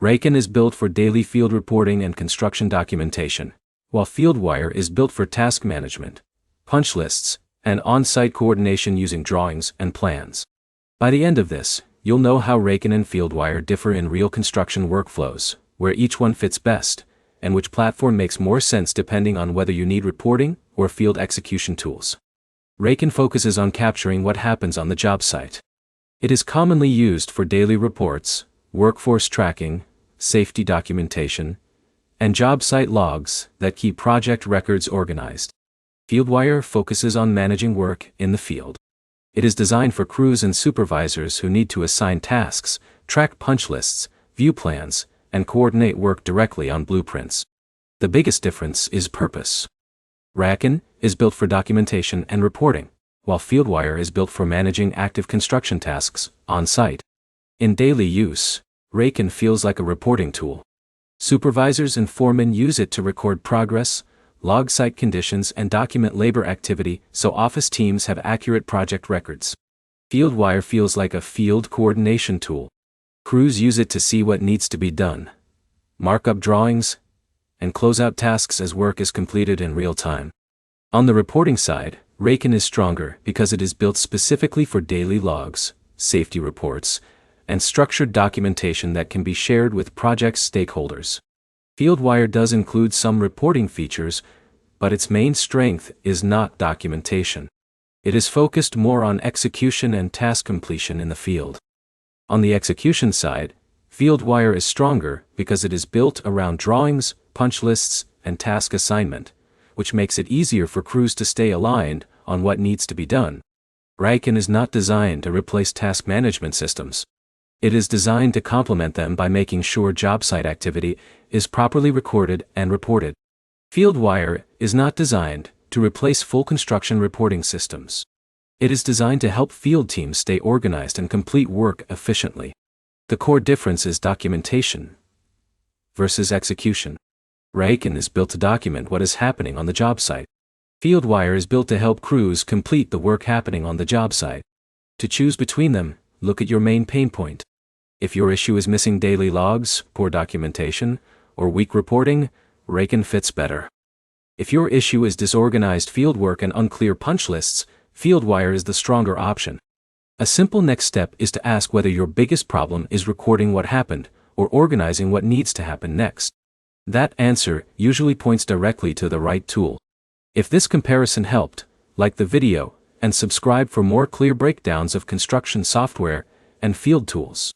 Raken is built for daily field reporting and construction documentation, while Fieldwire is built for task management, punch lists, and on-site coordination using drawings and plans. By the end of this, you'll know how Raken and Fieldwire differ in real construction workflows, where each one fits best, and which platform makes more sense depending on whether you need reporting or field execution tools. Raken focuses on capturing what happens on the job site. It is commonly used for daily reports, workforce tracking, safety documentation, and job site logs that keep project records organized. Fieldwire focuses on managing work in the field. It is designed for crews and supervisors who need to assign tasks, track punch lists, view plans, and coordinate work directly on blueprints. The biggest difference is purpose. Raken is built for documentation and reporting, while Fieldwire is built for managing active construction tasks on site. In daily use, Raken feels like a reporting tool. Supervisors and foremen use it to record progress, log site conditions, and document labor activity so office teams have accurate project records. Fieldwire feels like a field coordination tool. Crews use it to see what needs to be done, mark up drawings, and close out tasks as work is completed in real time. On the reporting side, Raken is stronger because it is built specifically for daily logs, safety reports, and structured documentation that can be shared with project stakeholders. Fieldwire does include some reporting features, but its main strength is not documentation. It is focused more on execution and task completion in the field. On the execution side, Fieldwire is stronger because it is built around drawings, punch lists, and task assignment, which makes it easier for crews to stay aligned on what needs to be done. Raken is not designed to replace task management systems. It is designed to complement them by making sure job site activity is properly recorded and reported. Fieldwire is not designed to replace full construction reporting systems. It is designed to help field teams stay organized and complete work efficiently. The core difference is documentation versus execution. Raken is built to document what is happening on the job site. Fieldwire is built to help crews complete the work happening on the job site. To choose between them, look at your main pain point. If your issue is missing daily logs, poor documentation, or weak reporting, Raken fits better. If your issue is disorganized fieldwork and unclear punch lists, Fieldwire is the stronger option. A simple next step is to ask whether your biggest problem is recording what happened or organizing what needs to happen next. That answer usually points directly to the right tool. If this comparison helped, like the video and subscribe for more clear breakdowns of construction software and field tools.